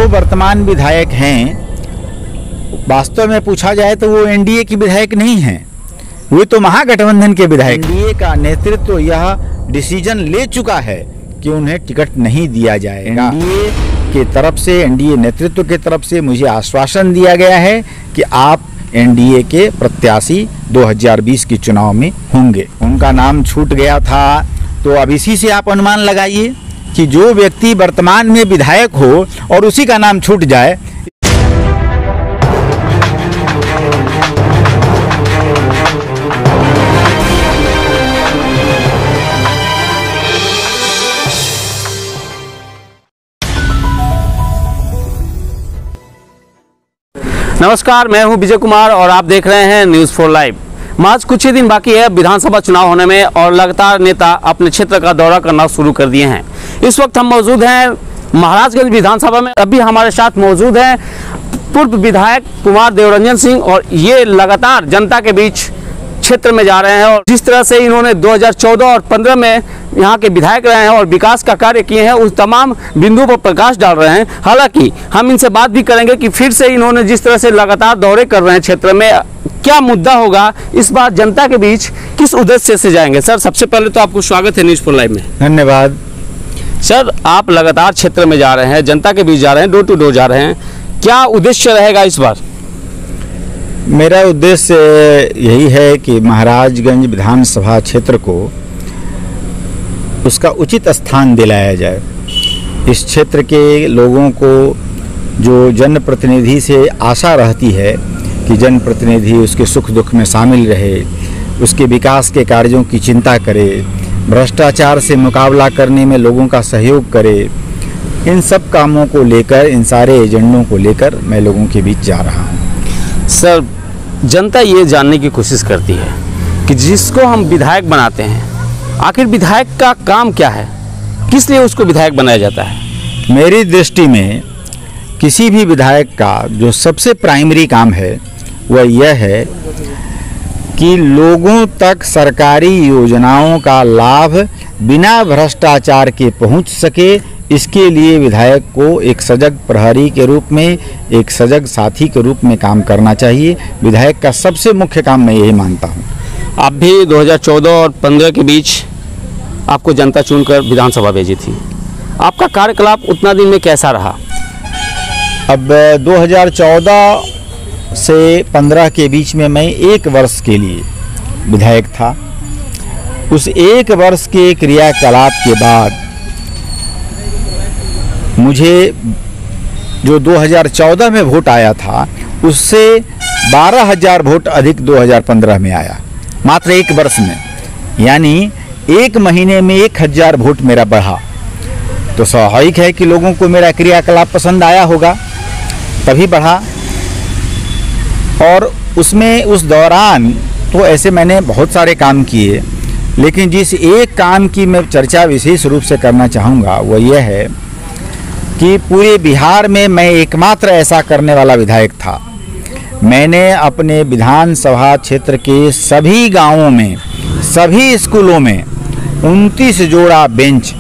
वर्तमान विधायक हैं, वास्तव में पूछा जाए तो वो एनडीए की विधायक नहीं हैं, वो तो महागठबंधन के विधायक। एनडीए का नेतृत्व यह डिसीजन ले चुका है कि उन्हें टिकट नहीं दिया जाएगा। एनडीए के तरफ से, एनडीए नेतृत्व के तरफ से मुझे आश्वासन दिया गया है कि आप एनडीए के प्रत्याशी 2020 के चुनाव में होंगे। उनका नाम छूट गया था, तो अब इसी से आप अनुमान लगाइए कि जो व्यक्ति वर्तमान में विधायक हो और उसी का नाम छूट जाए। नमस्कार, मैं हूं विजय कुमार और आप देख रहे हैं न्यूज़ 4 लाइव। महज कुछ ही दिन बाकी है विधानसभा चुनाव होने में और लगातार नेता अपने क्षेत्र का दौरा करना शुरू कर दिए हैं। इस वक्त हम मौजूद हैं महाराजगंज विधानसभा में। अभी हमारे साथ मौजूद हैं पूर्व विधायक कुमार देवरंजन सिंह और ये लगातार जनता के बीच क्षेत्र में जा रहे हैं और जिस तरह से इन्होंने 2014 और 15 में यहाँ के विधायक रहे हैं और विकास का कार्य किए हैं, उस तमाम बिंदुओं पर प्रकाश डाल रहे हैं। हालांकि हम इनसे बात भी करेंगे कि फिर से इन्होंने जिस तरह से लगातार दौरे कर रहे हैं क्षेत्र में, क्या मुद्दा होगा इस बार जनता के बीच, किस उद्देश्य से जाएंगे। सर, सबसे पहले तो आपको स्वागत है न्यूज़ 4 लाइव में। धन्यवाद। सर, आप लगातार क्षेत्र में जा रहे हैं, जनता के बीच जा रहे हैं, डोर टू डोर जा रहे हैं, क्या उद्देश्य रहेगा इस बार? मेरा उद्देश्य यही है कि महाराजगंज विधानसभा क्षेत्र को उसका उचित स्थान दिलाया जाए। इस क्षेत्र के लोगों को जो जनप्रतिनिधि से आशा रहती है कि जनप्रतिनिधि उसके सुख दुख में शामिल रहे, उसके विकास के कार्यों की चिंता करे, भ्रष्टाचार से मुकाबला करने में लोगों का सहयोग करे, इन सब कामों को लेकर, इन सारे एजेंडों को लेकर मैं लोगों के बीच जा रहा हूँ। सर, जनता ये जानने की कोशिश करती है कि जिसको हम विधायक बनाते हैं, आखिर विधायक का काम क्या है, किस लिए उसको विधायक बनाया जाता है? मेरी दृष्टि में किसी भी विधायक का जो सबसे प्राइमरी काम है वह यह है कि लोगों तक सरकारी योजनाओं का लाभ बिना भ्रष्टाचार के पहुंच सके। इसके लिए विधायक को एक सजग प्रहरी के रूप में, एक सजग साथी के रूप में काम करना चाहिए। विधायक का सबसे मुख्य काम मैं यही मानता हूँ। आप भी 2014 और 15 के बीच आपको जनता चुनकर विधानसभा भेजी थी, आपका कार्यकलाप उतना दिन में कैसा रहा? अब 2014 से 15 के बीच में मैं 1 वर्ष के लिए विधायक था। उस 1 वर्ष के क्रियाकलाप के बाद मुझे जो 2014 में वोट आया था उससे 12,000 वोट अधिक 2015 में आया, मात्र 1 वर्ष में। यानी 1 महीने में 1,000 वोट मेरा बढ़ा। तो स्वाभाविक है कि लोगों को मेरा क्रियाकलाप पसंद आया होगा, तभी बढ़ा। और उसमें उस दौरान तो ऐसे मैंने बहुत सारे काम किए, लेकिन जिस एक काम की मैं चर्चा विशेष रूप से करना चाहूँगा वह यह है कि पूरे बिहार में मैं एकमात्र ऐसा करने वाला विधायक था। मैंने अपने विधानसभा क्षेत्र के सभी गांवों में, सभी स्कूलों में 29 जोड़ा बेंच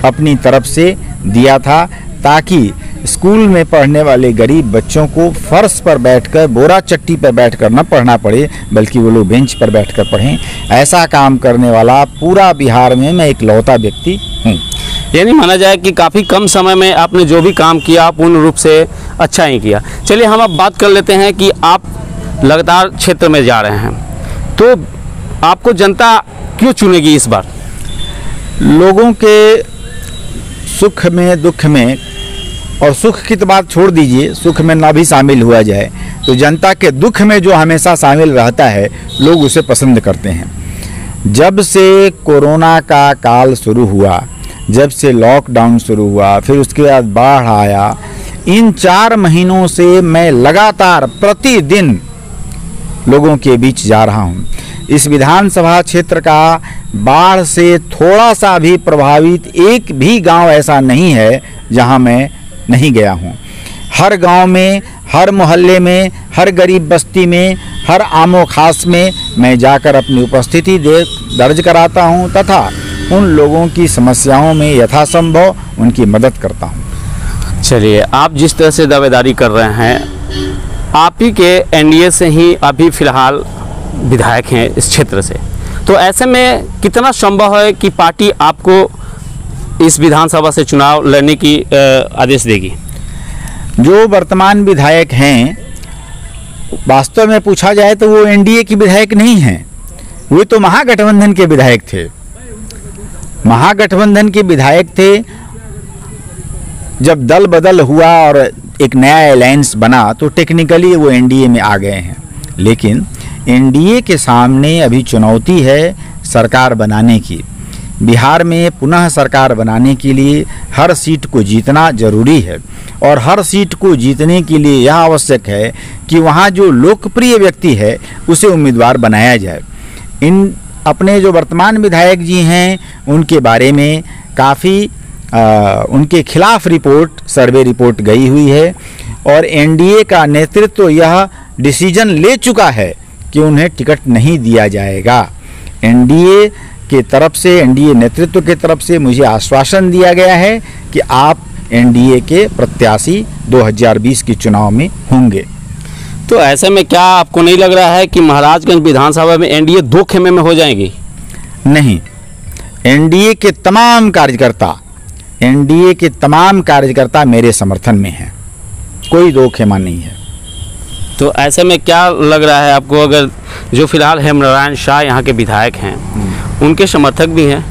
अपनी तरफ से दिया था, ताकि स्कूल में पढ़ने वाले गरीब बच्चों को फर्श पर बैठकर, बोरा चट्टी पर बैठकर न पढ़ना पड़े, बल्कि वो लोग बेंच पर बैठकर पढ़ें। ऐसा काम करने वाला पूरा बिहार में मैं इकलौता व्यक्ति हूँ। यानी माना जाए कि काफ़ी कम समय में आपने जो भी काम किया पूर्ण रूप से अच्छा ही किया। चलिए हम अब बात कर लेते हैं कि आप लगातार क्षेत्र में जा रहे हैं, तो आपको जनता क्यों चुनेगी इस बार? लोगों के सुख में, दुख में, और सुख की तो बात छोड़ दीजिए, सुख में ना भी शामिल हुआ जाए तो जनता के दुख में जो हमेशा शामिल रहता है, लोग उसे पसंद करते हैं। जब से कोरोना का काल शुरू हुआ, जब से लॉकडाउन शुरू हुआ, फिर उसके बाद बाढ़ आया, इन 4 महीनों से मैं लगातार प्रतिदिन लोगों के बीच जा रहा हूँ। इस विधानसभा क्षेत्र का बाढ़ से थोड़ा सा भी प्रभावित एक भी गांव ऐसा नहीं है जहां मैं नहीं गया हूं। हर गांव में, हर मोहल्ले में, हर गरीब बस्ती में, हर आमो खास में मैं जाकर अपनी उपस्थिति दर्ज कराता हूं तथा उन लोगों की समस्याओं में यथासंभव उनकी मदद करता हूं। चलिए, आप जिस तरह से दावेदारी कर रहे हैं, आप ही के एनडीए से ही अभी फिलहाल विधायक हैं इस क्षेत्र से, तो ऐसे में कितना संभव है कि पार्टी आपको इस विधानसभा से चुनाव लड़ने की आदेश देगी? जो वर्तमान विधायक हैं, वास्तव में पूछा जाए तो वो एनडीए की विधायक नहीं हैं, वो तो महागठबंधन के विधायक थे। महागठबंधन के विधायक थे। जब दल बदल हुआ और एक नया अलायंस बना तो टेक्निकली वो एनडीए में आ गए हैं, लेकिन एनडीए के सामने अभी चुनौती है सरकार बनाने की। बिहार में पुनः सरकार बनाने के लिए हर सीट को जीतना जरूरी है, और हर सीट को जीतने के लिए यह आवश्यक है कि वहाँ जो लोकप्रिय व्यक्ति है उसे उम्मीदवार बनाया जाए। इन अपने जो वर्तमान विधायक जी हैं उनके बारे में काफ़ी उनके खिलाफ सर्वे रिपोर्ट गई हुई है, और एनडीए का नेतृत्व यह डिसीजन ले चुका है कि उन्हें टिकट नहीं दिया जाएगा। एनडीए के तरफ से, एनडीए नेतृत्व के तरफ से मुझे आश्वासन दिया गया है कि आप एनडीए के प्रत्याशी 2020 के चुनाव में होंगे। तो ऐसे में क्या आपको नहीं लग रहा है कि महाराजगंज विधानसभा में एनडीए 2 खेमे में हो जाएगी? नहीं, एनडीए के तमाम कार्यकर्ता मेरे समर्थन में हैं, कोई 2 खेमा नहीं है। तो ऐसे में क्या लग रहा है आपको, अगर जो फिलहाल हेमनारायण शाह यहाँ के विधायक हैं, उनके समर्थक भी हैं,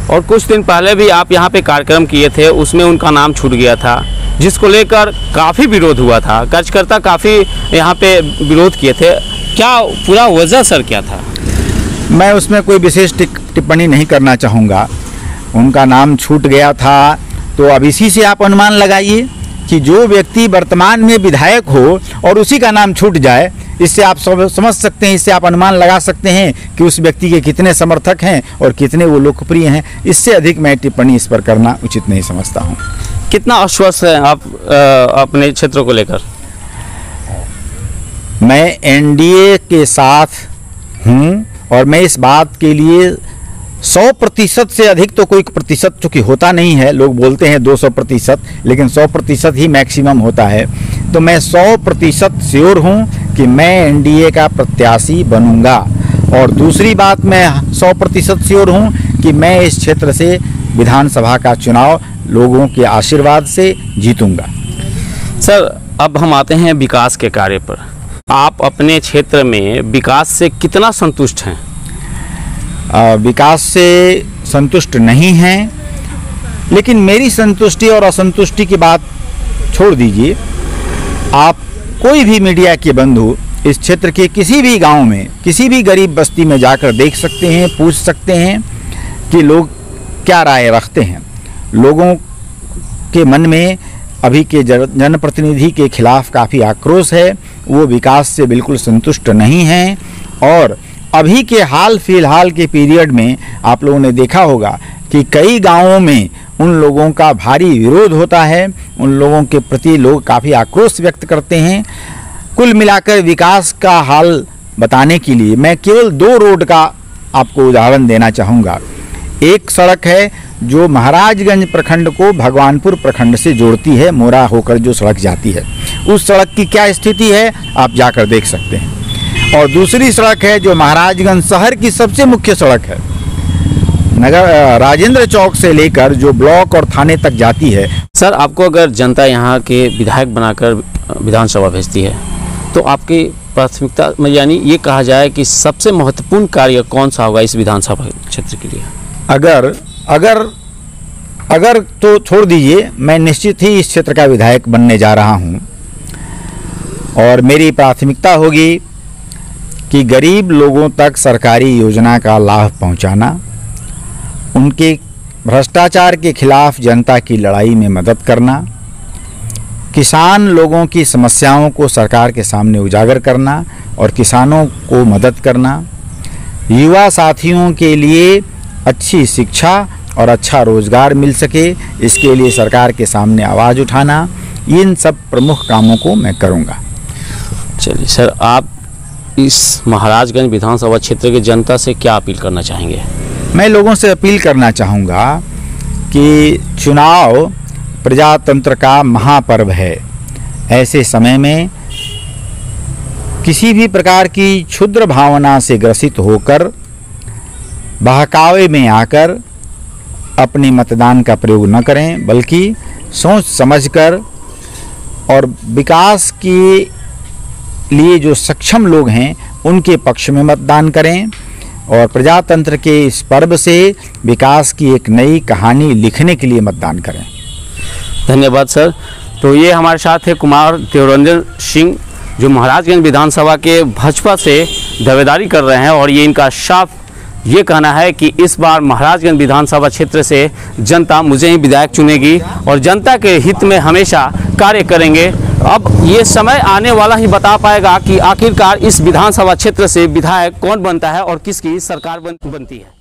और कुछ दिन पहले भी आप यहाँ पे कार्यक्रम किए थे, उसमें उनका नाम छूट गया था, जिसको लेकर काफ़ी विरोध हुआ था, कार्यकर्ता काफ़ी यहाँ पे विरोध किए थे, क्या पूरा वजह सर क्या था? मैं उसमें कोई विशेष टिप्पणी नहीं करना चाहूँगा। उनका नाम छूट गया था तो अब इसी से आप अनुमान लगाइए कि जो व्यक्ति वर्तमान में विधायक हो और उसी का नाम छूट जाए, इससे आप समझ सकते हैं, इससे आप अनुमान लगा सकते हैं कि उस व्यक्ति के कितने समर्थक हैं और कितने वो लोकप्रिय हैं। इससे अधिक मैं टिप्पणी इस पर करना उचित नहीं समझता हूँ। कितना आश्वस्त हैं आप अपने क्षेत्र को लेकर? मैं एनडीए के साथ हूँ, और मैं इस बात के लिए 100% से अधिक तो कोई प्रतिशत चूँकि होता नहीं है, लोग बोलते हैं 200%, लेकिन 100% ही मैक्सिमम होता है। तो मैं 100% श्योर हूँ कि मैं एनडीए का प्रत्याशी बनूंगा, और दूसरी बात मैं 100% श्योर हूँ कि मैं इस क्षेत्र से विधानसभा का चुनाव लोगों के आशीर्वाद से जीतूंगा। सर, अब हम आते हैं विकास के कार्य पर। आप अपने क्षेत्र में विकास से कितना संतुष्ट हैं? विकास से संतुष्ट नहीं हैं, लेकिन मेरी संतुष्टि और असंतुष्टि की बात छोड़ दीजिए। आप कोई भी मीडिया के बंधु इस क्षेत्र के किसी भी गांव में, किसी भी गरीब बस्ती में जाकर देख सकते हैं, पूछ सकते हैं कि लोग क्या राय रखते हैं। लोगों के मन में अभी के जनप्रतिनिधि के खिलाफ काफ़ी आक्रोश है, वो विकास से बिल्कुल संतुष्ट नहीं हैं, और अभी के हाल फिलहाल के पीरियड में आप लोगों ने देखा होगा कि कई गांवों में उन लोगों का भारी विरोध होता है, उन लोगों के प्रति लोग काफ़ी आक्रोश व्यक्त करते हैं। कुल मिलाकर विकास का हाल बताने के लिए मैं केवल 2 रोड का आपको उदाहरण देना चाहूँगा। एक सड़क है जो महाराजगंज प्रखंड को भगवानपुर प्रखंड से जोड़ती है, मोरा होकर जो सड़क जाती है, उस सड़क की क्या स्थिति है आप जाकर देख सकते हैं। और दूसरी सड़क है जो महाराजगंज शहर की सबसे मुख्य सड़क है, राजेंद्र चौक से लेकर जो ब्लॉक और थाने तक जाती है। सर, आपको अगर जनता यहाँ के विधायक बनाकर विधानसभा भेजती है तो आपकी प्राथमिकता में, यानी ये कहा जाए कि सबसे महत्वपूर्ण कार्य कौन सा होगा इस विधानसभा क्षेत्र के लिए? अगर तो छोड़ दीजिए, मैं निश्चित ही इस क्षेत्र का विधायक बनने जा रहा हूँ, और मेरी प्राथमिकता होगी कि गरीब लोगों तक सरकारी योजना का लाभ पहुंचाना, उनके भ्रष्टाचार के खिलाफ जनता की लड़ाई में मदद करना, किसान लोगों की समस्याओं को सरकार के सामने उजागर करना और किसानों को मदद करना, युवा साथियों के लिए अच्छी शिक्षा और अच्छा रोजगार मिल सके, इसके लिए सरकार के सामने आवाज़ उठाना, इन सब प्रमुख कामों को मैं करूँगा। चलिए सर, आप इस महाराजगंज विधानसभा क्षेत्र की जनता से क्या अपील करना चाहेंगे? मैं लोगों से अपील करना चाहूँगा कि चुनाव प्रजातंत्र का महापर्व है। ऐसे समय में किसी भी प्रकार की क्षुद्र भावना से ग्रसित होकर बहकावे में आकर अपने मतदान का प्रयोग न करें, बल्कि सोच समझकर और विकास के लिए जो सक्षम लोग हैं उनके पक्ष में मतदान करें और प्रजातंत्र के इस पर्व से विकास की एक नई कहानी लिखने के लिए मतदान करें। धन्यवाद सर। तो ये हमारे साथ है कुमार देवरंजन सिंह, जो महाराजगंज विधानसभा के भाजपा से दावेदारी कर रहे हैं और ये इनका साफ ये कहना है कि इस बार महाराजगंज विधानसभा क्षेत्र से जनता मुझे ही विधायक चुनेगी और जनता के हित में हमेशा कार्य करेंगे। अब ये समय आने वाला ही बता पाएगा कि आखिरकार इस विधानसभा क्षेत्र से विधायक कौन बनता है और किसकी सरकार बनती है।